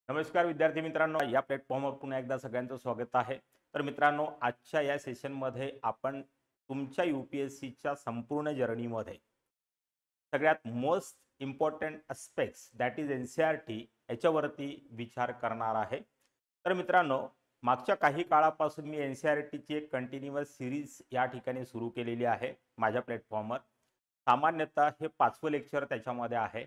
नमस्कार विद्यार्थी मित्रांनो, या प्लॅटफॉर्मवर पुन्हा एकदा सगळ्यांचं स्वागत आहे. तर मित्रांनो, आजच्या या सेशनमध्ये आपण तुमच्या UPSCच्या संपूर्ण जर्नीमध्ये सगळ्यात most important aspects that is NCERT याच्यावरती विचार करणार आहे. तर मित्रांनो, मागच्या काही काळापासून मी NCERTची एक कंटिन्युअस सिरीज या ठिकाणी सुरू केलेली आहे माझ्या प्लॅटफॉर्मवर. सामान्यतः हे 5वं लेक्चर त्याच्यामध्ये आहे.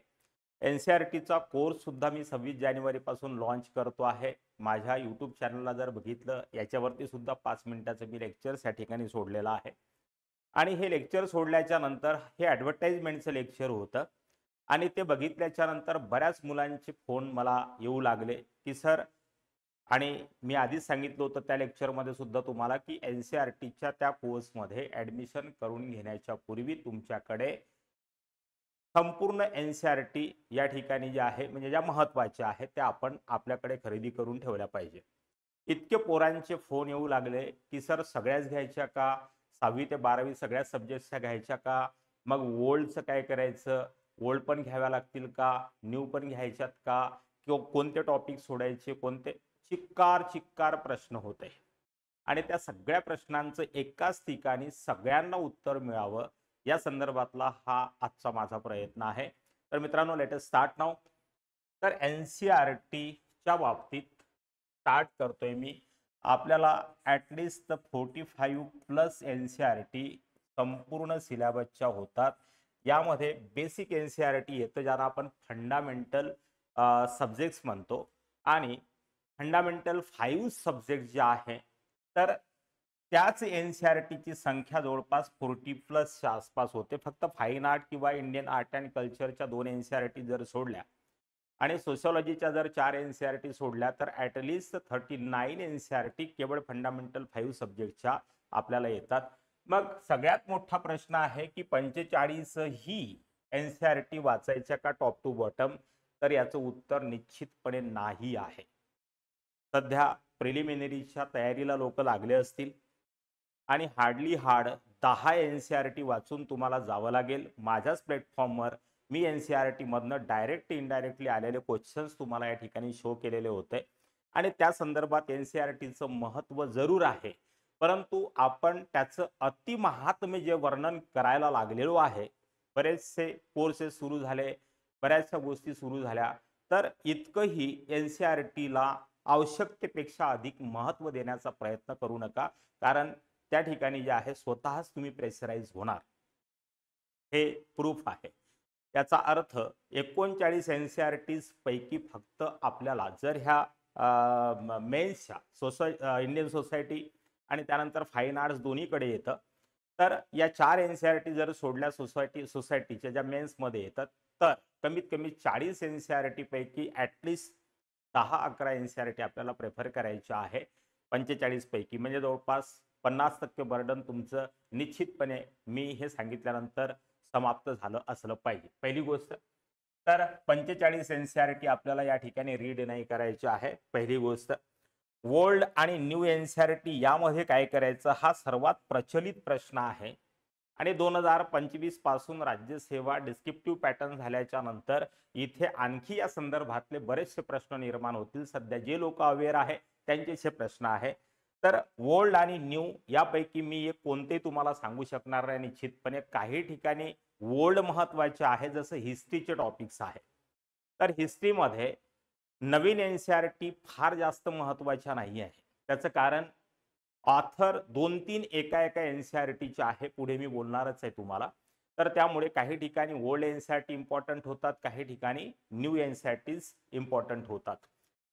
NCERTचा कोर्स सुद्धा मी 26 जानेवारीपासून लॉन्च करतो आहे. माझ्या यूट्यूब चॅनलला जर बघितलं, याच्यावरती सुद्धा 5 मिनिटाचं मी लेक्चर्स या ठिकाणी सोडलेलं आहे. आणि हे लेक्चर सोडल्याच्या नंतर हे ॲडव्हर्टाइजमेंटचं लेक्चर होतं आणि ते बघितल्याच्या नंतर बऱ्याच मुलांचे फोन मला येऊ लागले की सर, आणि मी आधीच सांगितलं होतं त्या लेक्चरमध्ये सुद्धा तुम्हाला की NCERTच्या त्या कोर्समध्ये ॲडमिशन करून घेण्याच्या पूर्वी तुमच्याकडे संपूर्ण NCERT या ठिकाणी जे आहे म्हणजे ज्या महत्त्वाच्या आहेत त्या आपण आपल्याकडे खरेदी करून ठेवल्या पाहिजे. इतके पोरांचे फोन येऊ लागले की सर सगळ्याच घ्यायच्या का? 6वी ते 12वी सगळ्याच सब्जेक्ट्सच्या घ्यायच्या का? मग ओल्डचं काय करायचं? ओल्ड पण घ्याव्या लागतील का? न्यू पण घ्यायच्यात का? किंवा कोणते टॉपिक सोडायचे? कोणते? चिक्कार प्रश्न होते. आणि त्या सगळ्या प्रश्नांचं एकाच ठिकाणी सगळ्यांना उत्तर मिळावं या संदर्भातला हा आजचा माझा प्रयत्न आहे. तर मित्रांनो, लेट अस स्टार्ट नाउ. तर NCERTच्या बाबतीत स्टार्ट करतोय मी. आपल्याला ॲटलिस्ट 45 प्लस NCERT संपूर्ण सिलेबसच्या होतात. यामध्ये बेसिक NCERT येतं, ज्याला आपण फंडामेंटल सब्जेक्ट्स म्हणतो, आणि फंडामेंटल 5 सब्जेक्ट जे आहे तर त्याच NCERTची संख्या जवळपास 40 प्लसच्या आसपास होते. फक्त फाईन आर्ट किंवा इंडियन आर्ट अँड कल्चरच्या 2 NCERT जर सोडल्या आणि सोशिओलॉजीच्या जर 4 NCERT सोडल्या तर ॲटलिस्ट 39 NCERT केवळ फंडामेंटल 5 सब्जेक्टच्या आपल्याला येतात. मग सगळ्यात मोठा प्रश्न आहे की 45 ही NCERT वाचायच्या का टॉप टू बॉटम? तर याचं उत्तर निश्चितपणे नाही आहे. सध्या प्रिलिमिनरीच्या तयारीला लोक लागले असतील आणि हार्ड 10 NCERT वाचून तुम्हाला जावं लागेल. माझ्याच प्लॅटफॉर्मवर मी NCERT मधनं डायरेक्ट इनडायरेक्टली आलेले क्वेश्चन्स तुम्हाला या ठिकाणी शो केलेले होते आणि त्या संदर्भात NCERTचं महत्त्व जरूर आहे, परंतु आपण त्याचं अतिमहात्म्य जे वर्णन करायला लागलेलो आहे, बरेचसे कोर्सेस सुरू झाले, बऱ्याचशा गोष्टी सुरू झाल्या, तर इतकंही NCERTला आवश्यकतेपेक्षा अधिक महत्त्व देण्याचा प्रयत्न करू नका, कारण त्या ठिकाणी जे आहे स्वतःच तुम्ही प्रेशराईज होणार. हे प्रूफ आहे. याचा अर्थ 39 NCERTs पैकी फक्त आपल्याला जर ह्या मेन्सच्या इंडियन सोसायटी आणि त्यानंतर फाईन आर्ट्स दोन्हीकडे येतं, तर या 4 NCERT जर सोडल्या सोसायटीच्या ज्या मेन्समध्ये येतात, तर कमीत कमी 40 NCERT पैकी ॲटलिस्ट 10-11 NCERT आपल्याला प्रेफर करायच्या आहे 45 पैकी. म्हणजे जवळपास 50% बर्डन तुमचं निश्चितपणे मी हे सांगितल्यानंतर समाप्त झालं असलं पाहिजे. पहिली गोष्ट. तर 45 NCERT आपल्याला या ठिकाणी रीड नाही करायचे आहे. पहिली गोष्ट. ओल्ड आणि न्यू NCERT यामध्ये काय करायचं, हा सर्वात प्रचलित प्रश्न आहे. आणि 2025 पासून राज्यसेवा डिस्क्रिप्टिव्ह पॅटर्न झाल्याच्या नंतर इथे आणखी या संदर्भातले बरेचसे प्रश्न निर्माण होतील. सध्या जे लोक अवेअर आहे त्यांचेच हे प्रश्न आहे. तर ओल्ड आणि न्यू यापैकी मी एक कोणतेही तुम्हाला सांगू शकणार नाही निश्चितपणे. काही ठिकाणी ओल्ड महत्वाचे आहे, जसं हिस्ट्रीचे टॉपिक्स आहे. तर हिस्ट्रीमध्ये नवीन NCERT फार जास्त महत्वाच्या नाही आहे. त्याचं कारण ऑथर 2-3 एका NCERTचे आहे, पुढे मी बोलणारच आहे तुम्हाला. तर त्यामुळे काही ठिकाणी ओल्ड NCERT इम्पॉर्टंट होतात, काही ठिकाणी न्यू NCERTs इम्पॉर्टंट होतात.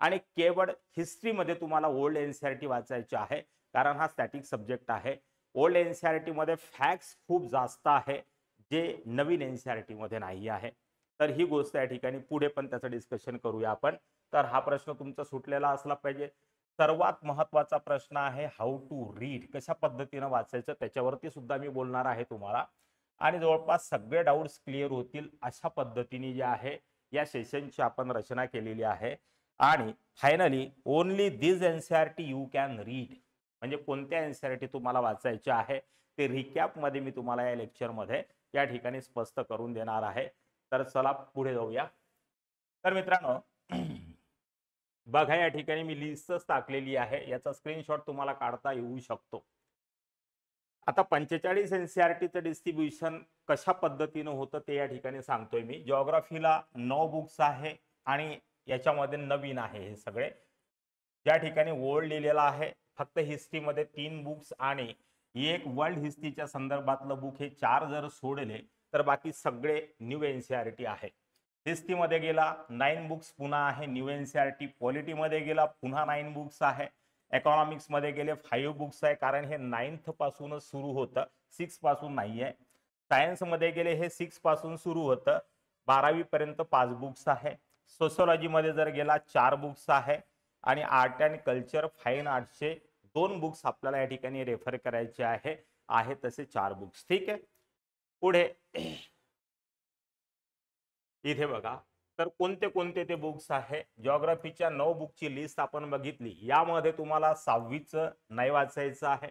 आणि केवळ हिस्ट्रीमध्ये तुम्हाला ओल्ड NCERT वाचायचे आहे, कारण हा स्टॅटिक सब्जेक्ट आहे. ओल्ड NCERT मध्ये फॅक्ट्स खूप जास्त आहे, जे नवीन NCERT मध्ये नाही आहे. तर ही गोष्ट या ठिकाणी पुढे पण त्याचं डिस्कशन करूया आपण. तर हा प्रश्न तुमचा सुटलेला असला पाहिजे. सर्वात महत्त्वाचा प्रश्न आहे हाऊ टू रीड, कशा पद्धतीनं वाचायचं त्याच्यावरती सुद्धा मी बोलणार आहे तुम्हाला. आणि जवळपास सगळे डाऊट्स क्लिअर होतील अशा पद्धतीने जे आहे या सेशनची आपण रचना केलेली आहे. आणि finally only this NCERT you can read, म्हणजे कोणत्या NCERT तुम्हाला वाचायचे आहे ते रिकॅप मध्ये मी तुम्हाला या लेक्चरमध्ये या ठिकाणी स्पष्ट करून देणार आहे. तर चला पुढे जाऊया. तर मित्रांनो, बघा या ठिकाणी मी लिस्टच टाकलेली आहे, याचा स्क्रीनशॉट तुम्हाला काढता येऊ शकतो. आता 45 एनसीईआरटीचं डिस्ट्रीब्युशन कशा पद्धतीनं होतं ते या ठिकाणी सांगतोय मी. जिओग्राफीला 9 बुक्स आहे आणि याच्यामध्ये नवीन आहे हे सगळे. ज्या ठिकाणी ओल्ड लिहिलेला आहे, फक्त हिस्ट्रीमध्ये 3 बुक्स आणि एक वर्ल्ड हिस्ट्रीच्या संदर्भातलं बुक, हे 4 जर सोडले तर बाकी सगळे न्यू एनसीईआरटी आहे. हिस्ट्रीमध्ये गेला 9 बुक्स पुन्हा आहे न्यू एनसीईआरटी. पॉलिटीमध्ये गेला पुन्हा 9 बुक्स आहे. इकॉनॉमिक्स मध्ये गेले 5 बुक्स आहे, कारण हे 9th पासूनच सुरू होतं, 6 पासून नाहीये. सायन्स मध्ये गेले हे 6 पासून सुरू होतं, 12वी पर्यंत 5 बुक्स आहे. सोशियोलॉजी मध्ये जर गेला 4 बुक्स आहे आणि आर्ट अँड कल्चर फाईन आर्ट्सचे 2 बुक्स आपल्याला या ठिकाणी रेफर करायचे आहे तसे 4 बुक्स. ठीक आहे, पुढे इथे बघा, तर कोणते कोणते ते बुक्स आहे. जिओग्राफीच्या 9 बुकची लिस्ट आपण बघितली. यामध्ये तुम्हाला 6वीचं नाही वाचायचं आहे,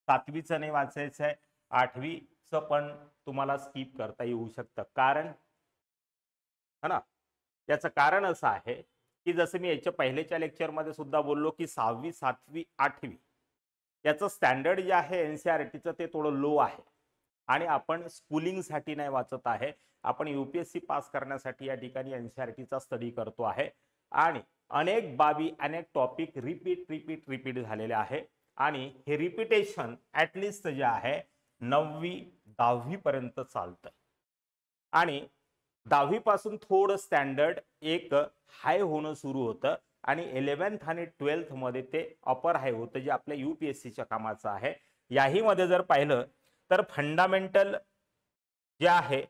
7वीचं नाही वाचायचं आहे, 8वीचं पण तुम्हाला स्किप करता येऊ शकतं. कारण है ना, याचं कारण असं आहे की जसं मी याच्या पहिल्याच्या लेक्चरमध्ये सुद्धा बोललो की 6वी 7वी 8वी याचं स्टँडर्ड जे आहे एनसीईआरटीचं ते थोडं लो आहे आणि आपण स्कूलिंगसाठी नाही वाचत आहे, आपण यूपीएससी पास करण्यासाठी या ठिकाणी एनसीईआरटीचा स्टडी करतो आहे. आणि अनेक बाबी, अनेक टॉपिक रिपीट झालेले आहे आणि हे रिपिटेशन ॲटलिस्ट जे आहे 9वी 10वी पर्यंत चालतं आणि 10वी पासून थोडं स्टँडर्ड एक हाय होणं सुरू होतं आणि 11th आणि 12th मध्ये ते अपर हाय होतं, जे आपल्या यूपीएससीच्या कामाचं आहे. याही मध्ये जर पाहिलं तर फंडामेंटल जे आहे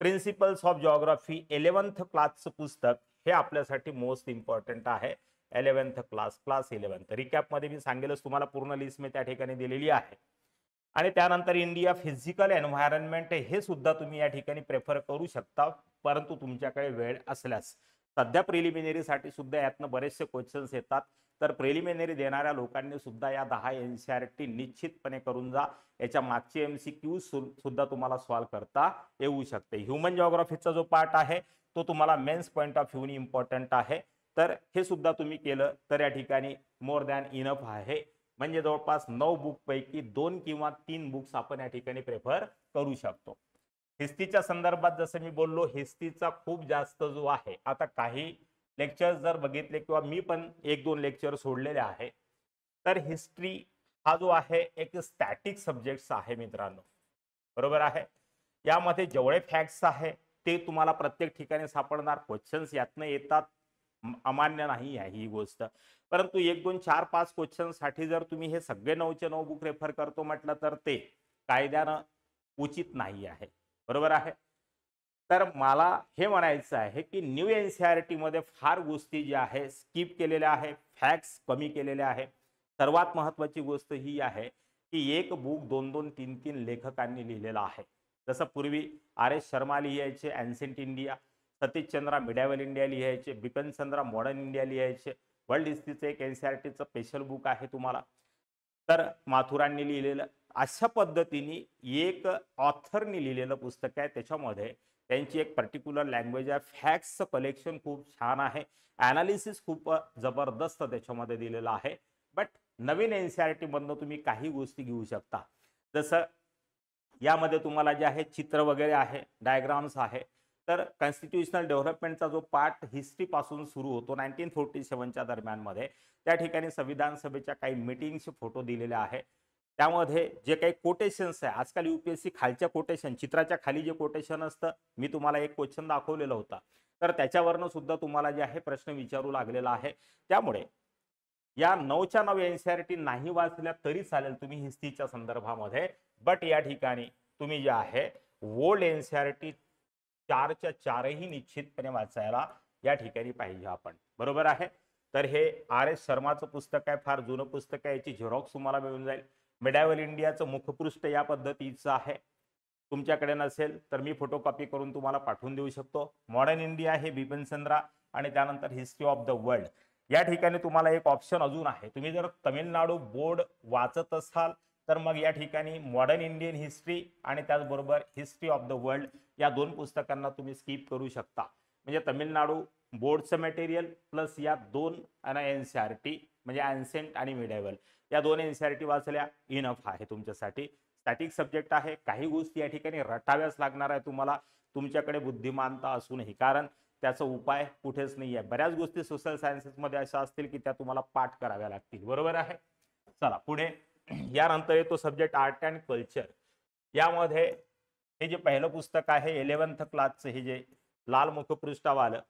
प्रिन्सिपल्स ऑफ जिओग्राफी 11th क्लासचं पुस्तक हे आपल्यासाठी मोस्ट इम्पॉर्टंट आहे. 11th क्लास 11th रिकॅप मध्ये मी सांगेलच तुम्हाला, पूर्ण लिस्ट मी त्या ठिकाणी दिलेली आहे. आणि त्यानंतर इंडिया फिजिकल एन्व्हायरमेंट हे सुद्धा तुम्ही या ठिकाणी प्रेफर करू शकता, परंतु तुमच्याकडे वेळ असल्यास. सध्या प्रिलिमिनरी साठी सुद्धा यातनं बरेचसे क्वेश्चन्स येतात, तर प्रिलिमिनरी देणाऱ्या लोकांनी सुद्धा या 10 एनसीईआरटी निश्चितपणे करून जा. याच्या मागचे एमसीक्यू सुद्धा तुम्हाला सॉल्व्ह करता येऊ शकते. ह्युमन जिओग्राफीचा जो पार्ट आहे तो तुम्हाला मेन्स पॉइंट ऑफ व्ह्यूनी इम्पॉर्टंट आहे, तर हे सुद्धा तुम्ही केलं तर या ठिकाणी मोर दॅन इनफ आहे. म्हणजे जवळपास 9 बुक पैकी 2 किंवा 3 बुक्स आपण या ठिकाणी प्रेफर करू शकतो. हिस्ट्रीच्या संदर्भात जसं मी बोललो, हिस्ट्रीचा खूप जास्त जो आहे, आता काही लेक्चर्स जर बघितले किंवा मी पण 1-2 लेक्चर सोडलेले आहे, तर हिस्ट्री हा जो आहे एक स्टॅटिक सब्जेक्ट आहे मित्रांनो, बरोबर आहे. यामध्ये जेवढे फॅक्ट्स आहे ते तुम्हाला प्रत्येक ठिकाणी सापडणार, क्वेश्चन्स यातनं येतात, अमान्य नाही आहे ही गोष्ट. परंतु 1 2 4 5 क्वेश्चन साठी जर तुम्ही हे सगळे 9चे 9 बुक रेफर करतो म्हटलं तर ते कायद्यानं उचित नाही आहे, बरोबर आहे. तर मला हे म्हणायचं आहे की न्यू एनसीईआरटी मध्ये फार गोष्टी ज्या आहे स्किप केलेल्या आहे, फॅक्ट्स कमी केलेल्या आहे. सर्वात महत्त्वाची गोष्ट ही आहे की एक बुक 2-2 3-3 लेखकांनी लिहिलेला आहे. जसं पूर्वी RS शर्मा लिहायचे एन्सेंट इंडिया, सतीश चंद्रा मिडॅवल इंडिया लिहायचे, बिपिन चंद्रा मॉडर्न इंडिया लिहायचे. वर्ल्ड हिस्ट्रीचं एक एनसीईआरटीचं स्पेशल बुक आहे तुम्हाला, तर माथुरांनी लिहिलेलं. अशा पद्धतीने एक ऑथरनी लिहिलेलं पुस्तक आहे, त्याच्यामध्ये त्यांची एक पर्टिक्युलर लँग्वेज आहे, फॅक्ट्सचं कलेक्शन खूप छान आहे, ॲनालिसिस खूप जबरदस्त त्याच्यामध्ये दिलेलं आहे. बट नवीन एनसीईआरटी मधनं तुम्ही काही गोष्टी घेऊ शकता, जसं यामध्ये तुम्हाला जे आहे चित्र वगैरे आहे, डायग्राम्स आहे. तर कॉन्स्टिट्यूशनल डेव्हलपमेंटचा जो पार्ट हिस्ट्री पासून सुरू होतो 1947च्या दरम्यान मध्ये, त्या ठिकाणी संविधान सभेच्या काही मीटिंगचे फोटो दिलेले आहे. त्यामध्ये जे काही कोटेशन्स आहे, आजकाल यूपीएससी खालच्या कोटेशन, चित्राच्या खाली जे कोटेशन असतं, मी तुम्हाला एक क्वेश्चन दाखवलेला होता, तर त्याच्यावरनं सुद्धा तुम्हाला जे आहे प्रश्न विचारू लागलेला आहे. त्यामुळे या 9च्या 9 एनसीईआरटी नाही वाचल्या तरी चालेल तुम्ही हिस्ट्रीच्या संदर्भामध्ये, बट या ठिकाणी तुम्ही जे आहे ओल्ड एनसीईआरटी 4च्या 4ही निश्चितपणे वाचायला या ठिकाणी पाहिजे आपण, बरोबर आहे. तर हे RS शर्माचं पुस्तक आहे, फार जुनं पुस्तक आहे, याची झेरॉक्स तुम्हाला मिळून जाईल. मिडॅवल इंडियाचं मुखपृष्ठ या पद्धतीचं आहे, तुमच्याकडे नसेल तर मी फोटोकॉपी करून तुम्हाला पाठवून देऊ शकतो. मॉडर्न इंडिया हे बिपिन चंद्रा आणि त्यानंतर हिस्ट्री ऑफ द वर्ल्ड. या ठिकाणी तुम्हाला एक ऑप्शन अजून आहे, तुम्ही जर तमिळनाडू बोर्ड वाचत असाल तर मग या ठिकाणी मॉडर्न इंडियन हिस्ट्री आणि त्याचबरोबर हिस्ट्री ऑफ द वर्ल्ड या 2 पुस्तकांना तुम्ही स्किप करू शकता. म्हणजे तमिळनाडू बोर्डचं मटेरियल प्लस या दोन आणि NCERT म्हणजे ॲन्सेंट आणि मिडेवल या दोन NCERT वाचल्या इनफ आहे तुमच्यासाठी. स्टॅटिक सब्जेक्ट आहे, काही गोष्टी या ठिकाणी रटाव्याच लागणार आहे तुम्हाला तुमच्याकडे बुद्धिमानता असूनही, कारण त्याचा उपाय कुठेच नाही आहे. बऱ्याच गोष्टी सोशल सायन्सेसमध्ये अशा असतील की त्या तुम्हाला पाठ कराव्या लागतील, बरोबर आहे. चला पुढे यानंतर येतो सब्जेक्ट आर्ट अँड कल्चर. यामध्ये हे जे पहिलं पुस्तक आहे 11th क्लासचं, हे जे लाल मुखपृष्ठावालं,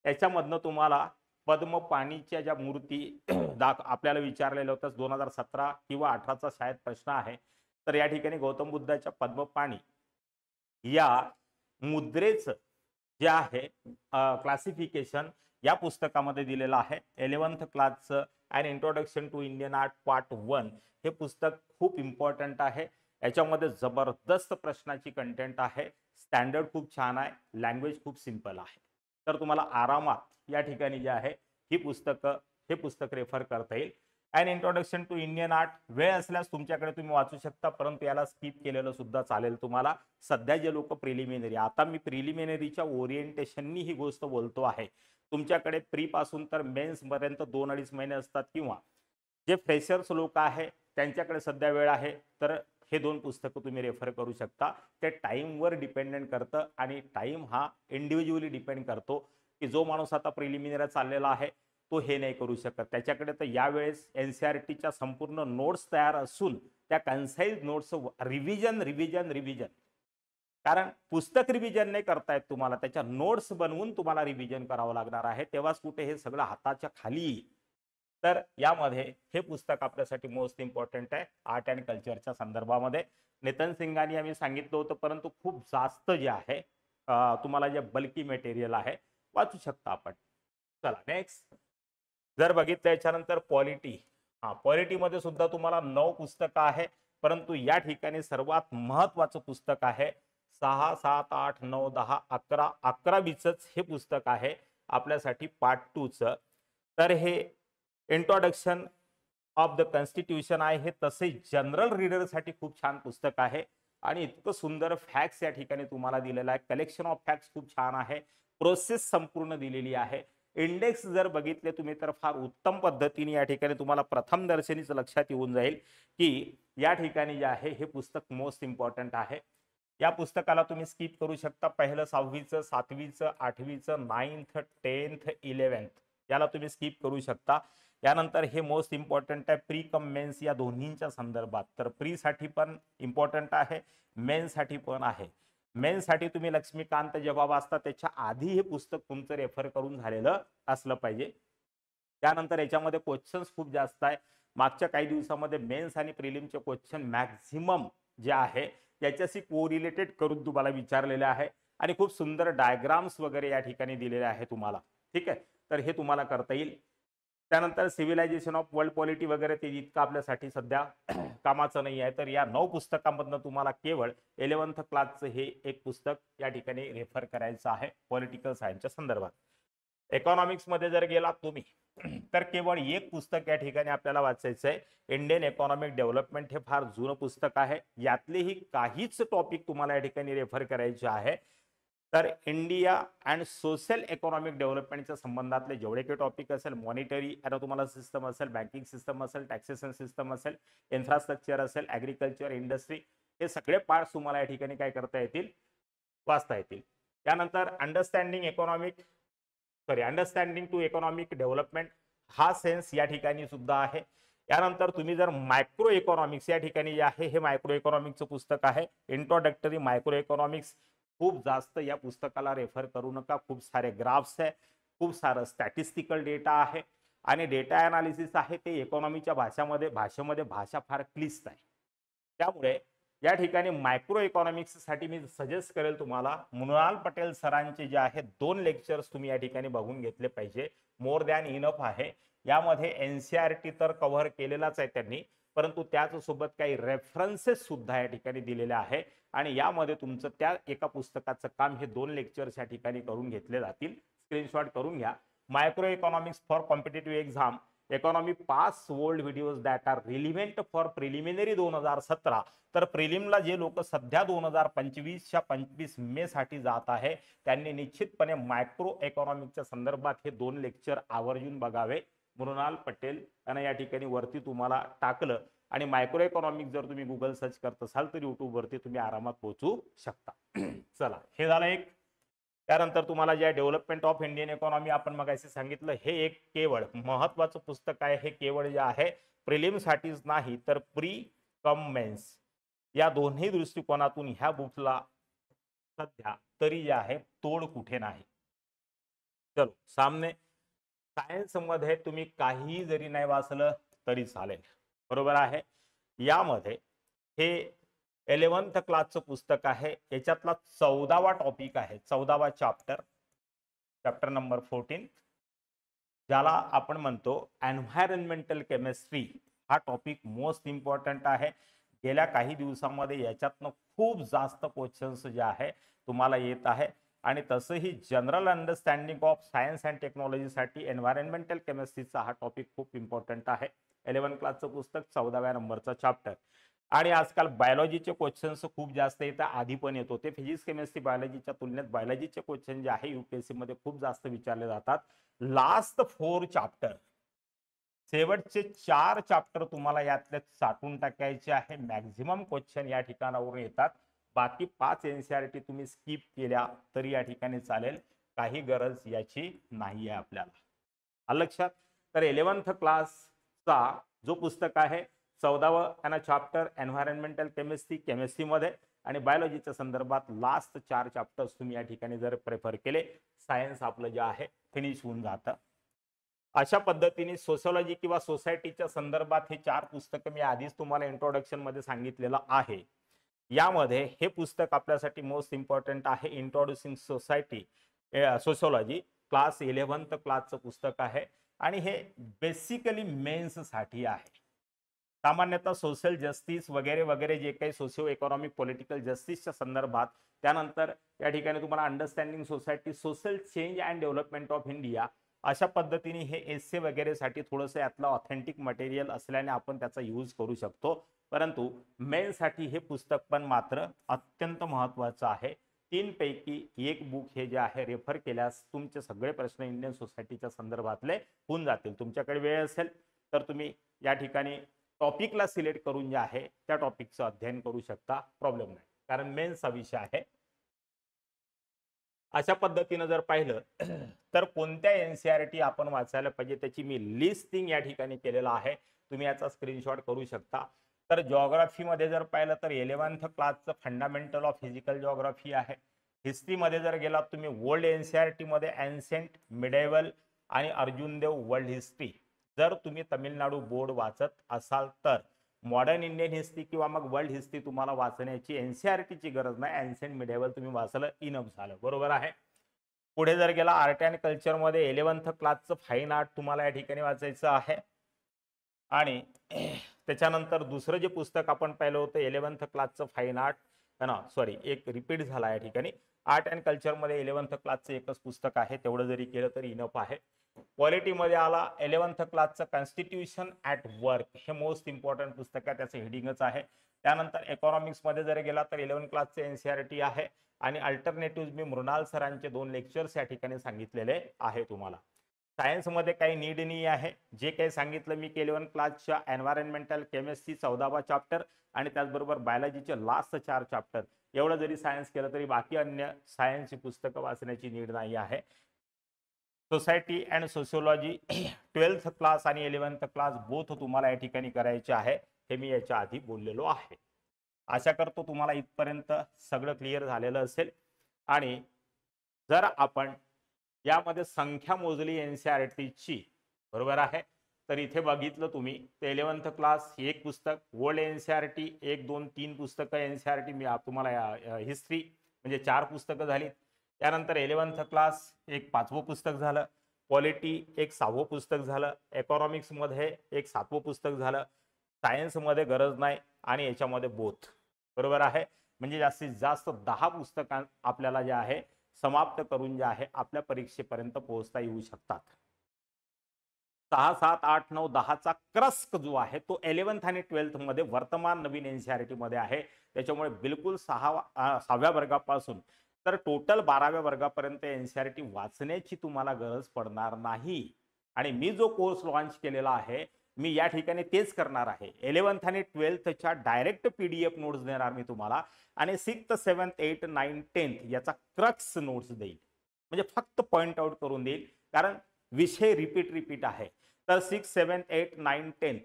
याच्यामधनं तुम्हाला पद्मपाणीच्या ज्या मूर्ती आपल्याला विचारलेल्या होत्या 2017 किंवा 18चा शाळेत प्रश्न आहे. तर या ठिकाणी गौतम बुद्धाच्या पद्मपाणी या मुद्रेचं जे आहे क्लासिफिकेशन या पुस्तकामध्ये दिलेलं आहे. 11th क्लासचं and introduction to Indian art part 1 हे पुस्तक खूप इम्पॉर्टंट आहे. याच्यामध्ये जबरदस्त प्रश्नाची कंटेंट आहे, स्टँडर्ड खूप छान आहे, लँग्वेज खूप सिंपल आहे. तर तुम्हाला आरामात या ठिकाणी जे आहे हे पुस्तक रेफर करता येईल. And introduction to Indian art वेळ असल्यास तुमच्याकडे तुम्ही वाचू शकता, परंतु याला स्किप केलेलं सुद्धा चालेल तुम्हाला. सध्या जे लोक प्रिलिमिनरी, आता मी प्रिलिमिनरीच्या ओरिएंटेशननी ही गोष्ट बोलतो आहे. तुमच्याकडे प्री पासून तर मेन्स पर्यंत 2-2.5 महिने असतात, किंवा जे फ्रेशर्स लोक आहे त्यांच्याकडे सध्या वेळ आहे, तर हे दोन पुस्तकं तुम्ही रेफर करू शकता. ते टाईमवर डिपेंडेंट करतं, आणि टाईम हा इंडिव्हिज्युअली डिपेंड करतो की जो माणूस आता प्रिलिमिनरी चाललेला आहे तो हे नाही करू शकत. त्याच्याकडे तर यावेळेस NCERTच्या संपूर्ण नोट्स तयार असून त्या कन्साइज नोट्स रिव्हिजन, कारण पुस्तक रिव्हिजन नाही करतायत तुम्हाला, त्याच्या नोट्स बनवून तुम्हाला रिव्हिजन करावं लागणार आहे, तेव्हाच कुठे हे सगळं हाताच्या खाली येईल. तर यामध्ये हे पुस्तक आपल्यासाठी मोस्ट इम्पॉर्टंट आहे आर्ट अँड कल्चरच्या संदर्भामध्ये. नितिन सिंगांनी आम्ही सांगितलं होतं, परंतु खूप जास्त जे आहे तुम्हाला जे बल्की मटेरियल आहे वाचू शकता आपण. चला नेक्स्ट जर बघितलं याच्यानंतर पॉलिटी. पॉलिटीमध्ये सुद्धा तुम्हाला 9 पुस्तकं आहे, परंतु या ठिकाणी सर्वात महत्वाचं पुस्तक आहे 6, 7, 8, 9, 10, 11, 11वीचंच हे पुस्तक आहे आपल्यासाठी पार्ट 2चं. तर हे इंट्रोडक्शन ऑफ द कॉन्स्टिट्यूशन आहे. हे तसे जनरल रीडरसाठी खूप छान पुस्तक आहे, आणि इतकं सुंदर फॅक्ट्स या ठिकाणी तुम्हाला दिलेलं आहे. कलेक्शन ऑफ फॅक्ट्स खूप छान आहे, प्रोसेस संपूर्ण दिलेली आहे. इंडेक्स जर बघितले तुम्ही तर फार उत्तम पद्धतीने या ठिकाणी तुम्हाला प्रथम दर्शनीच लक्षात येऊन जाईल की या ठिकाणी जे आहे हे पुस्तक मोस्ट इम्पॉर्टंट आहे. या पुस्तकाला तुम्ही स्किप करू शकता. पहिलं 6वीचं, 7वीचं, 8वीचं, 9th, 10th, 11th याला तुम्ही स्किप करू शकता. यानंतर हे मोस्ट इम्पॉर्टंट आहे प्री कम मेन्स या दोन्हींच्या संदर्भात. तर प्री साठी पण इम्पॉर्टंट आहे, मेन्स साठी पण आहे. मेन्स साठी तुम्ही लक्ष्मीकांत जेव्हा वाचता त्याच्या आधी हे पुस्तक तुमचं रेफर करून झालेलं असलं पाहिजे. त्यानंतर याच्यामध्ये क्वेश्चन्स खूप जास्त आहे. मागच्या काही दिवसामध्ये मेन्स आणि प्रिलिमचे क्वेश्चन मॅक्झिमम जे आहे याच्याशी कोरिलेटेड करून तुम्हाला विचारलेले आहे, आणि खूप सुंदर डायग्राम्स वगैरे या ठिकाणी दिलेले आहे तुम्हाला. ठीक आहे, तर हे तुम्हाला करता येईल. त्यानंतर सिव्हिलायझेशन ऑफ वर्ल्ड पॉलिटी वगैरे ते इतकं आपल्यासाठी सध्या कामाचं नाही आहे. तर या 9 पुस्तकांमधनं तुम्हाला केवळ 11th क्लासचं हे एक पुस्तक या ठिकाणी रेफर करायचं आहे पॉलिटिकल सायन्सच्या संदर्भात. इकॉनॉमिक्स मध्ये जर गेलात तुम्ही तर केवळ एक पुस्तक या ठिकाणी आपल्याला वाचायचं आहे, इंडियन इकॉनॉमिक डेव्हलपमेंट. हे फार जुनं पुस्तक आहे, यातलेही काहीच टॉपिक तुम्हाला या ठिकाणी रेफर करायचे आहे. तर इंडिया अँड सोशल इकॉनॉमिक डेव्हलपमेंटच्या संबंधातले जेवढे काही टॉपिक असेल, मॉनिटरी आता तुम्हाला सिस्टम असेल, बँकिंग सिस्टम असेल, टॅक्सेशन सिस्टम असेल, इन्फ्रास्ट्रक्चर असेल, ॲग्रिकल्चर, इंडस्ट्री, हे सगळे पार्ट्स तुम्हाला या ठिकाणी काय करता येतील, वाचता येतील. त्यानंतर अंडरस्टँडिंग टू इकॉनॉमिक डेव्हलपमेंट हा सेन्स या ठिकाणी सुद्धा आहे. यानंतर तुम्ही जर मायक्रो इकॉनॉमिक्स या ठिकाणी जे आहे हे मायक्रो इकॉनॉमिक्सचं पुस्तक आहे, इंट्रोडक्टरी मायक्रो इकॉनॉमिक्स. खूप जास्त या पुस्तकाला रेफर करू नका, खूप सारे ग्राफ्स आहे, खूप सारं स्टॅटिस्टिकल डेटा आहे, आणि डेटा अनालिसिस आहे ते इकॉनॉमीच्या भाषेमध्ये भाषा फार क्लिष्ट आहे. त्यामुळे या ठिकाणी मायक्रो इकॉनॉमिक्स साठी मी सजेस्ट करेल तुम्हाला मृणाल पटेल सरांचे जे आहे 2 लेक्चर्स तुम्ही या ठिकाणी बघून घेतले पाहिजे. मोर दॅन इनफ आहे. यामध्ये NCERT तर कव्हर केलेलाच आहे त्यांनी, परंतु त्याच सोबत काही रेफरन्सेस सुद्धा या ठिकाणी दिलेले आहे, आणि यामध्ये तुमचं त्या एका पुस्तकाचं काम हे 2 लेक्चर्स या ठिकाणी करून घेतले जातील. स्क्रीनशॉट करून घ्या. Micro economics for competitive exam economy pass old videos that are relevant for preliminary 2017. तर प्रिलिमला जे लोक सध्या 2025च्या 25 मे साठी जात आहे त्यांनी निश्चितपणे मायक्रो इकॉनॉमिकच्या संदर्भात हे 2 लेक्चर आवर्जून बघावे. मृणाल पटेल यांना या ठिकाणी वरती तुम्हाला टाकलं आणि मायक्रो इकॉनॉमिक जर तुम्ही गुगल सर्च करत असाल तर युट्यूब वरती तुम्ही आरामात पोहोचू शकता. चला, हे झालं एक. त्यानंतर तुम्हाला जे डेव्हलपमेंट ऑफ इंडियन इकॉनॉमी आपण मगाशी सांगितलं, हे एक केवळ महत्वाचं पुस्तक आहे. हे केवळ जे आहे प्रिलिम साठीच नाही तर प्री कम मेन्स या दोन्ही दृष्टिकोनातून ह्या बुकला सध्या तरी जे आहे तोड कुठे नाही. चलो, सामने सायन्स मध्ये तुम्ही काही जरी नाही वाचलं तरी चालेल, बरोबर आहे. यामध्ये हे 11th क्लासचं पुस्तक आहे. याच्यातला 14वा टॉपिक आहे, 14वा चॅप्टर नंबर 14, ज्याला आपण म्हणतो एन्व्हायरमेंटल केमिस्ट्री. हा टॉपिक मोस्ट इम्पॉर्टंट आहे. गेल्या काही दिवसांमध्ये याच्यातनं खूप जास्त क्वेश्चन्स जे आहे तुम्हाला येत आहे आणि तसंही general understanding of science and टेक्नॉलॉजीसाठी एन्व्हायरमेंटल केमिस्ट्रीचा हा टॉपिक खूप इम्पॉर्टंट आहे. 11 क्लासचं पुस्तक, 14व्या नंबरचा चॅप्टर. आणि आजकाल बायोलॉजीचे क्वेश्चन्स खूप जास्त येतात, आधी पण येत होते. फिजिक्स केमिस्ट्री बायोलॉजीच्या तुलनेत बायोलॉजीचे क्वेश्चन जे आहे युपीएससी मध्ये खूप जास्त विचारले जातात. लास्ट 4 चॅप्टर, शेवटचे 4 चॅप्टर तुम्हाला यातले साठवून टाकायचे आहे. मॅक्झिमम क्वेश्चन या ठिकाणावरून येतात. बाकी 5 एनसीईआरटी तुम्ही स्किप केल्या तरी या ठिकाणी चालेल, काही गरज याची नाही आहे आपल्याला. लक्षात. तर 11th क्लासचा जो पुस्तक आहे 14वा चॅप्टर एन्व्हायरमेंटल केमिस्ट्री मध्ये आणि बायोलॉजीच्या संदर्भात लास्ट 4 चॅप्टर्स तुम्ही या ठिकाणी जर प्रेफर केले, सायन्स आपलं जे आहे फिनिश होऊन जातं. अशा पद्धतीने सोशियोलॉजी किंवा सोसायटीच्या संदर्भात हे 4 पुस्तकं मी आधीच तुम्हाला इंट्रोडक्शन मध्ये सांगितलेलं आहे. यामध्ये हे पुस्तक आपल्यासाठी मोस्ट इम्पॉर्टंट आहे. इंट्रोड्युसिंग सोशियोलॉजी क्लास 11th क्लासचं पुस्तक आहे आणि हे बेसिकली मेन्स साठी आहे. सामान्यतः सोशल जस्टिस वगैरे वगैरे जे काही सोशिओ इकॉनॉमिक पॉलिटिकल जस्टिसच्या संदर्भात, त्यानंतर या ठिकाणी तुम्हाला understanding society, social change and development of India, अशा पद्धतीने हे एसे वगैरे साठी थोडंसं यातलं ऑथेंटिक मटेरियल असल्याने आपण त्याचा यूज करू शकतो. परंतु मेन साठी हे पुस्तक पण मात्र अत्यंत महत्वाचं आहे. 3 पैकी एक बुक हे जे आहे रेफर केल्यास तुमचे सगळे प्रश्न इंडियन सोसायटीच्या संदर्भातले होऊन जातील. तुमच्याकडे वेळ असेल तर तुम्ही या ठिकाणी टॉपिकला सिलेक्ट करून जे आहे त्या टॉपिकचं अध्ययन करू शकता, प्रॉब्लेम नाही, कारण मेन्सचा विषय आहे. अशा पद्धतीने जर पाहिलं तर कोणत्या एनसीईआरटी आपण वाचायला पाहिजे त्याची मी लिस्टिंग या ठिकाणी केलेलं आहे. तुम्ही याचा स्क्रीनशॉट करू शकता. तर जिओग्राफी मध्ये जर पाहिलं तर 11th क्लासचं फंडामेंटल ऑफ फिजिकल जिओग्राफी आहे. हिस्ट्री मध्ये जर गेलात तुम्ही ओल्ड एनसीईआरटी मध्ये एन्सेंट, मिडेवल आणि अर्जुन देव वर्ल्ड हिस्ट्री. जर तुम्ही तमिळनाडू बोर्ड वाचत असाल तर मॉडर्न इंडियन हिस्ट्री किंवा मग वर्ल्ड हिस्ट्री तुम्हाला वाचण्याची एनसीईआरटीची गरज नाही. एन्सेंट, मिडेवल तुम्ही वाचलं इनफ झालं, बरोबर आहे. पुढे जर गेला आर्ट अँड कल्चर मध्ये 11th क्लासचं फाईन आर्ट तुम्हाला या ठिकाणी वाचायचं आहे. आणि त्याच्यानंतर दुसरं जे पुस्तक आपण पाहिलं होतं 11th क्लासचं फाईन आर्ट, सॉरी एक रिपीट झाला या ठिकाणी. आर्ट अँड कल्चर मध्ये 11th क्लासचं एकच पुस्तक आहे, तेवढं जरी केलं तरी इनफ आहे. क्वालिटी मध्ये आला 11th क्लासचं कॉन्स्टिट्यूशन ॲट वर्क, हे मोस्ट इम्पॉर्टंट पुस्तक आहे, त्याचं हेडिंगच आहे. त्यानंतर इकॉनॉमिक्स मध्ये जर गेला तर 11 क्लासचे एनसीईआरटी आहे आणि अल्टरनेटिव्ह मी मृणाल सरांचे 2 लेक्चर्स या ठिकाणी सांगितलेले आहे तुम्हाला. सायन्स मध्ये काही नीड नाही आहे. जे काही सांगितलं मी 11 क्लासच्या एन्व्हायरमेंटल केमिस्ट्री 14वा चॅप्टर आणि त्याचबरोबर बायोलॉजीचे लास्ट 4 चॅप्टर, एवढं जरी सायन्स केलं तरी बाकी अन्य सायन्सची पुस्तकं वाचण्याची नीड नाही आहे. Society and sociology 12th class आणि 11th क्लास बोथ तुम्हाला या ठिकाणी करायचे आहे, हे मी याच्या आधी बोललेलो आहे. आशा करतो तुम्हाला इथपर्यंत सगळं क्लिअर झालेलं असेल. आणि जर आपण यामध्ये संख्या मोजली एनसीईआरटीची, बरोबर आहे, तर इथे बघितलं तुम्ही 11th क्लास एक पुस्तक, ओल्ड एनसीईआरटी 1, 2, 3 पुस्तकं एनसीईआरटी मी तुम्हाला हिस्ट्री म्हणजे 4 पुस्तकं झाली. त्यानंतर 11th क्लास एक 5वं पुस्तक झालं, पॉलिटी एक 6वं पुस्तक झालं, इकॉनॉमिक्स मध्ये एक 7वं पुस्तक झालं, सायन्स मध्ये गरज नाही आणि याच्यामध्ये बोथ, बरोबर आहे. म्हणजे जास्तीत जास्त 10 पुस्तकां आपल्याला जे आहे समाप्त करून जे आहे आपल्या परीक्षेपर्यंत पोहोचता येऊ शकतात. 6, 7, 8, 9, 10चा क्रस्क जो आहे तो 11th आणि 12th मध्ये वर्तमान नवीन एनसीईआरटी मध्ये आहे. त्याच्यामुळे बिलकुल 6व्या वर्गापासून तर टोटल 12व्या वर्गापर्यंत एनसीईआरटी वाचण्याची तुम्हाला गरज पडणार नाही. आणि मी जो कोर्स लॉन्च केलेला आहे, मी या ठिकाणी तेच करणार आहे. 11th आणि 12thच्या डायरेक्ट पीडीएफ नोट्स देणार मी तुम्हाला आणि 6th, 7th, 8th, 9th, 10th याचा क्रक्स नोट्स देईल. म्हणजे फक्त पॉइंट आउट करून देईल, कारण विषय रिपीट आहे. तर 6, 7, 8, 9, 10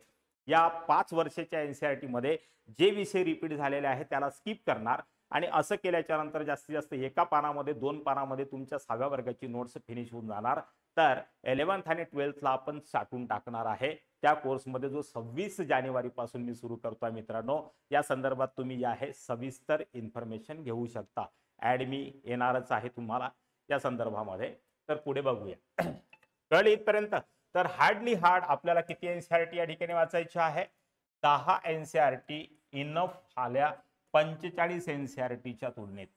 या 5 वर्षाच्या एनसीईआरटी मध्ये जे विषय रिपीट झालेले आहेत त्याला स्किप करणार आणि असं केल्याच्या नंतर जास्तीत जास्त एका पानामध्ये 2 पानामध्ये तुमच्या 6व्या वर्गाची नोट्स फिनिश होऊन जाणार. तर 11th आणि 12thला आपण साठवून टाकणार आहे. त्या कोर्समध्ये जो 26 जानेवारी पासून मी सुरू करतोय मित्रांनो, या संदर्भात तुम्ही जे आहे सविस्तर इन्फॉर्मेशन घेऊ शकता. ऍड मी येणारच आहे तुम्हाला या संदर्भामध्ये. तर पुढे बघूया. कळलं इथपर्यंत? तर हार्डली हार्ड आपल्याला किती एनसीईआरटी या ठिकाणी वाचायची आहे? 10 एनसीईआरटी इनफ झाल्या 45 एनसीईआरटीच्या तुलनेत.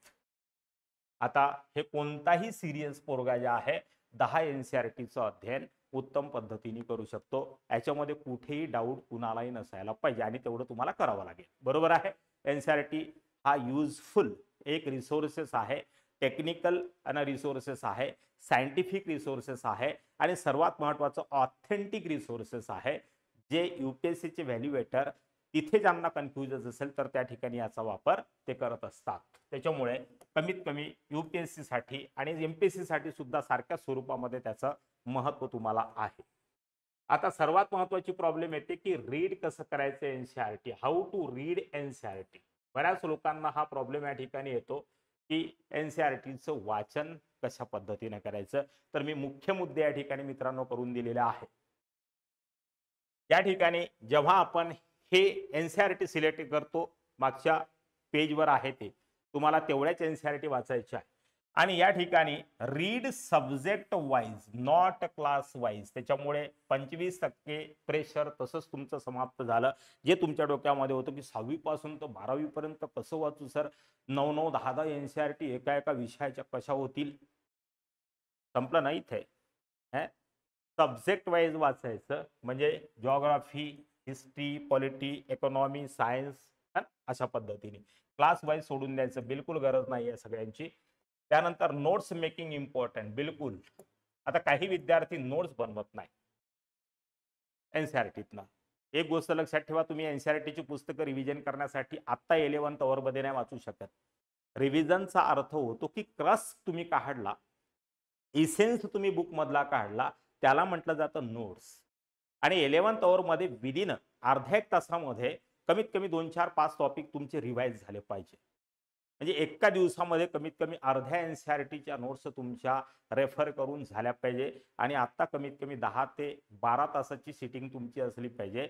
आता हे कोणताही सिरियस पोरगा जे आहे 10 एनसीईआरटीचं अध्ययन उत्तम पद्धतीने करू शकतो. याच्यामध्ये कुठेही डाऊट कुणालाही नसायला पाहिजे आणि तेवढं तुम्हाला करावं लागेल. बरोबर आहे? एनसीईआरटी हा युजफुल एक रिसोर्सेस आहे, टेक्निकल आणि रिसोर्सेस आहे, सायंटिफिक रिसोर्सेस आहे आणि सर्वात महत्त्वाचं ऑथेंटिक रिसोर्सेस आहे. जे यूपीएससीचे व्हॅल्युएटर तिथे ज्यांना कन्फ्युजन असेल तर त्या ठिकाणी याचा वापर ते करत असतात. त्याच्यामुळे कमीत कमी यूपीएससी साठी आणि एमपीएससी साठी सुद्धा सारख्या स्वरूपामध्ये त्याचं महत्त्व तुम्हाला आहे. आता सर्वात महत्त्वाची प्रॉब्लेम येते की रीड कसं करायचं NCERT, how to read NCERT. बऱ्याच लोकांना हा प्रॉब्लेम या ठिकाणी येतो की एनसीईआरटीचं वाचन कशा पद्धतीने करायचं. तर मी मुख्य मुद्दे या ठिकाणी मित्रांनो करून दिलेले आहे. या ठिकाणी जेव्हा आपण हे एनसीईआरटी सिलेक्ट करतो, मागच्या पेजवर आहे ते, तुम्हाला तेवढ्याच एनसीईआरटी वाचायच्या आहे. आणि या ठिकाणी read subject wise not class wise, त्याच्यामुळे 25% प्रेशर तसंच तुमचं समाप्त झालं. जे तुमच्या डोक्यामध्ये होतं की 6वी पासून तर 12वी पर्यंत कसं वाचू सर, 9-9, 10-10 एनसीईआरटी एका एका विषयाच्या कशा होतील, संपलं नाही इथे. सब्जेक्ट वाईज वाचायचं, म्हणजे geography, history, polity, economy, science अशा पद्धतीने. क्लास वाईज सोडून द्यायचं बिलकुल गरज नाही आहे सगळ्यांची. त्यानंतर नोट्स मेकिंग इम्पॉर्टंट बिलकुल. आता काही विद्यार्थी नोट्स बनवत नाही एनसीईआरटीतनं. एक गोष्ट लक्षात ठेवा, तुम्ही एनसीईआरटीची पुस्तकं रिव्हिजन करण्यासाठी आत्ता 11th अवरमध्ये नाही वाचू शकत. रिव्हिजनचा अर्थ होतो की क्रस तुम्ही काढला, इसेन्स तुम्ही बुक मधला काढला, त्याला म्हटलं जातं नोट्स. आणि 11th अवरमध्ये विदिन अर्ध्या एक तासामध्ये कमीत कमी 2, 4, 5 टॉपिक तुमचे रिवाइज झाले पाहिजे. म्हणजे एका दिवसामध्ये कमीत कमी अर्ध्या एनसीईआरटीच्या नोट्स तुमच्या रेफर करून झाल्या पाहिजे. आणि आता कमीत कमी 10 ते 12 तासाची सिटिंग तुमची असली पाहिजे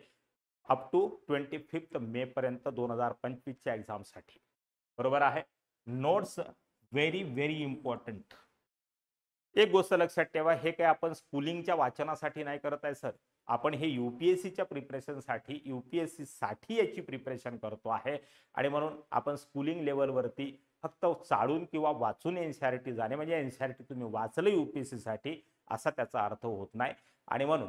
अप टू 25 मे पर्यंत 2025च्या एक्झामसाठी. बरोबर आहे? Notes very very important. एक गोष्ट लक्षात ठेवा, हे काय आपण स्कूलिंगच्या वाचनासाठी नाही करत आहे सर. आपण हे यूपीएससीच्या प्रिपरेशनसाठी, यूपीएससी साठी याची प्रिपरेशन करतो आहे. आणि म्हणून आपण स्कूलिंग लेवलवरती फक्त चाळून किंवा वाचून एनसीईआरटी जाणे म्हणजे एनसीईआरटी तुम्ही वाचलं यूपीएससी साठी असा त्याचा अर्थ होत नाही. आणि म्हणून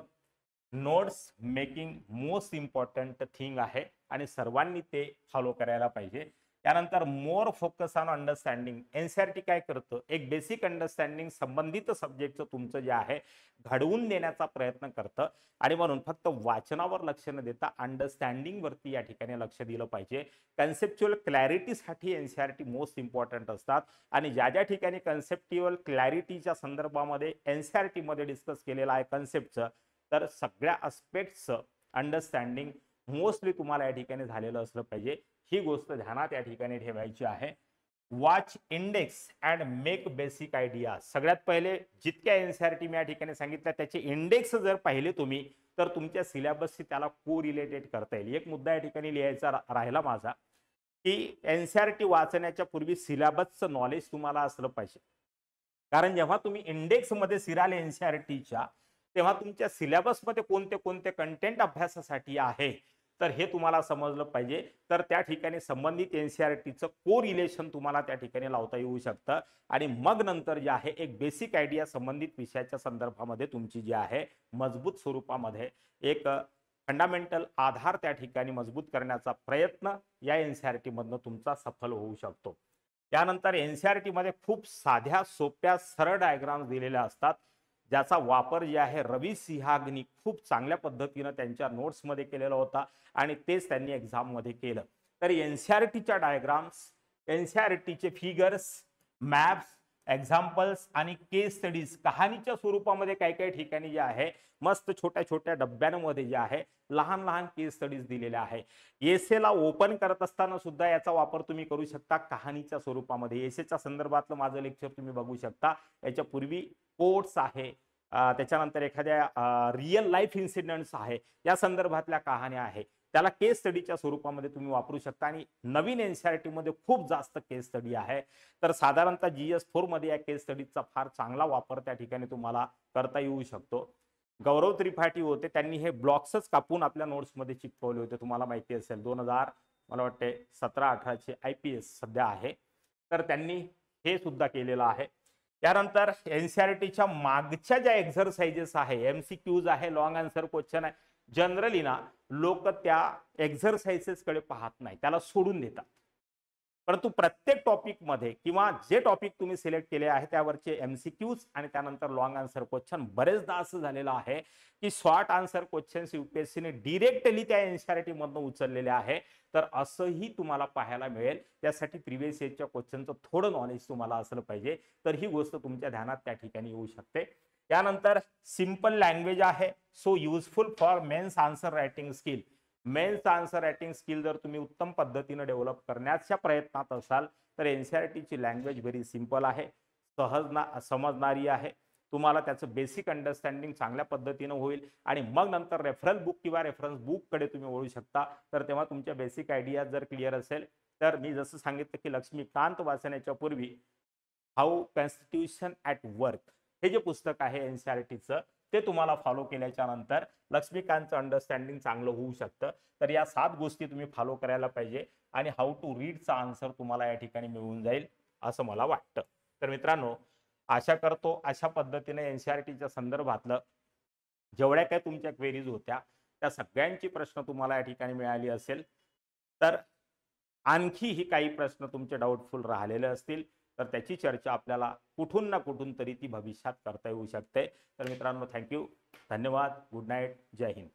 notes making most important thing आहे आणि सर्वांनी ते फॉलो करायला पाहिजे. त्यानंतर more focus on understanding. NCERT काय करतं, एक बेसिक अंडरस्टँडिंग संबंधित सब्जेक्टचं तुमचं जे आहे घडवून देण्याचा प्रयत्न करतं. आणि म्हणून फक्त वाचनावर लक्ष न देता अंडरस्टँडिंग वरती या ठिकाणी लक्ष दिलं पाहिजे. कन्सेप्च्युअल क्लॅरिटीसाठी एनसीईआरटी मोस्ट इम्पॉर्टंट असतात. आणि ज्या ज्या ठिकाणी कन्सेप्च्युअल क्लॅरिटीच्या संदर्भामध्ये एनसीईआरटी मध्ये डिस्कस केलेलं आहे कन्सेप्टचं, तर सगळ्या अस्पेक्टचं अंडरस्टँडिंग मोस्टली तुम्हाला या ठिकाणी झालेलं असलं पाहिजे. ही गोष्ट ध्यानात या ठिकाणी ठेवायची आहे. Watch index and make basic idea. सगळ्यात पहिले जितक्या एनसीईआरटी मी या ठिकाणी सांगितल्या त्याचे इंडेक्स जर पाहिले तुम्ही तर तुमच्या सिलेबसशी त्याला को रिलेटेड करता येईल. एक मुद्दा या ठिकाणी लिहायचा राहिला माझा की एनसीईआरटी वाचण्याच्या पूर्वी सिलेबसचं नॉलेज तुम्हाला असलं पाहिजे. कारण जेव्हा तुम्ही इंडेक्समध्ये शिराल एनसीईआरटीच्या, तेव्हा तुमच्या सिलेबसमध्ये कोणते कोणते कंटेंट अभ्यासासाठी आहे तर हे तुम्हाला समजलं पाहिजे. तर त्या ठिकाणी संबंधित एनसीईआरटीचं कोरिलेशन तुम्हाला त्या ठिकाणी लावता येऊ शकतं आणि मग नंतर जे आहे एक बेसिक आयडिया संबंधित विषयाच्या संदर्भामध्ये तुमची जी आहे मजबूत स्वरूपामध्ये एक फंडामेंटल आधार त्या ठिकाणी मजबूत करण्याचा प्रयत्न या एनसीईआरटी मधनं तुमचा सफल होऊ शकतो. त्यानंतर एनसीईआरटी मध्ये खूप साध्या सोप्या सरळ डायग्राम्स दिलेल्या असतात, ज्याचा वापर जे आहे रवी सिंहागनी खूप चांगल्या पद्धतीनं त्यांच्या नोट्समध्ये केलेला होता आणि तेच त्यांनी एक्झाममध्ये केलं. तर एनसीईआरटीच्या डायग्राम्स, एनसीईआरटीचे फिगर्स, मॅप्स, एक्झाम्पल्स आणि केस स्टडीज कहाणीच्या स्वरूपामध्ये काही काही ठिकाणी जे आहे मस्त छोट्या छोट्या डब्यांमध्ये जे आहे लहान लहान केस स्टडीज दिलेल्या आहे. एसेला ओपन करत असताना सुद्धा याचा वापर तुम्ही करू शकता कहाणीच्या स्वरूपामध्ये. एसेच्या संदर्भातलं माझं लेक्चर तुम्ही बघू शकता. याच्या पूर्वी कोट्स आहे, त्याच्यानंतर एखाद्या रिअल लाईफ इन्सिडेंट्स आहे, या संदर्भातल्या कहाण्या आहे, त्याला केस स्टडीच्या स्वरूपामध्ये तुम्ही वापरू शकता. आणि नवीन एनसीईआरटी मध्ये खूप जास्त केस स्टडी आहे, तर साधारणतः GS4 मध्ये या केस स्टडीजचा फार चांगला वापर त्या ठिकाणी तुम्हाला करता येऊ शकतो. गौरव त्रिपाठी होते, त्यांनी हे ब्लॉक्सच कापून आपल्या नोट्समध्ये चिपकवले होते, तुम्हाला माहिती असेल. 2000 मला वाटते 17-18 चे IPS सध्या आहे, तर त्यांनी हे सुद्धा केलेलं आहे. त्यानंतर एनसीईआरटीच्या मागच्या ज्या एक्झरसाइजेस आहे, MCQs आहे, लॉंग आन्सर क्वेश्चन आहे, जनरली ना लोक त्या एक्झरसाइजेस कडे पाहत नाही, त्याला सोडून देतात. परंतु प्रत्येक टॉपिक मध्ये किंवा जे टॉपिक तुम्ही सिलेक्ट केले आहे त्यावरचे MCQs आणि त्यानंतर लॉंग आन्सर क्वेश्चन, बरेचदा असं झालेलं आहे की शॉर्ट आन्सर क्वेश्चन्स यूपीएससीने डिरेक्टली त्या एनसीईआरटी मधून उचललेले आहे. तर असंही तुम्हाला पाहायला मिळेल. त्यासाठी प्रिव्हियस इयरच्या क्वेश्चनचं थोडं नॉलेज तुम्हाला असलं पाहिजे, तर ही गोष्ट तुमच्या ध्यानात त्या ठिकाणी येऊ शकते. त्यानंतर सिंपल लँग्वेज आहे, so useful for mains answer writing skill. Mains answer writing skill जर तुम्ही उत्तम पद्धतीने डेव्हलप करण्याच्या प्रयत्नात असाल तर एनसीईआरटीची लँग्वेज व्हेरी सिंपल आहे, समजणारी आहे. तुम्हाला त्याचं बेसिक अंडरस्टँडिंग चांगल्या पद्धतीनं होईल आणि मग नंतर रेफरन्स बुक किंवा रेफरन्स बुक कडे तुम्ही वळू शकता. तर तेव्हा तुमच्या बेसिक आयडिया जर क्लिअर असेल तर मी जसं सांगितलं की लक्ष्मीकांत वाचण्याच्या पूर्वी हाऊ कॉन्स्टिट्यूशन ॲट वर्क हे जे पुस्तक आहे एनसीईआरटीचं, ते तुम्हाला फॉलो केल्याच्या नंतर लक्ष्मीकांतचं अंडरस्टँडिंग चांगलं होऊ शकतं. तर या 7 गोष्टी तुम्ही फॉलो करायला पाहिजे आणि हाऊ टू रीडचा आन्सर तुम्हाला या ठिकाणी मिळून जाईल असं मला वाटतं. तर मित्रांनो, आशा करतो अशा पद्धतीने एनसीईआरटीच्या संदर्भातलं जेवढ्या काही तुमच्या क्वेरीज होत्या त्या सगळ्यांची प्रश्न तुम्हाला या ठिकाणी मिळाली असेल. तर आणखी ही काही प्रश्न तुमचे डाऊटफुल राहिलेले असतील तर त्याची चर्चा आपल्याला कुठून ना कुठून तरी ती भविष्यात करता येऊ शकते. तर मित्रांनो, थँक्यू, धन्यवाद, गुड नाईट, जय हिंद.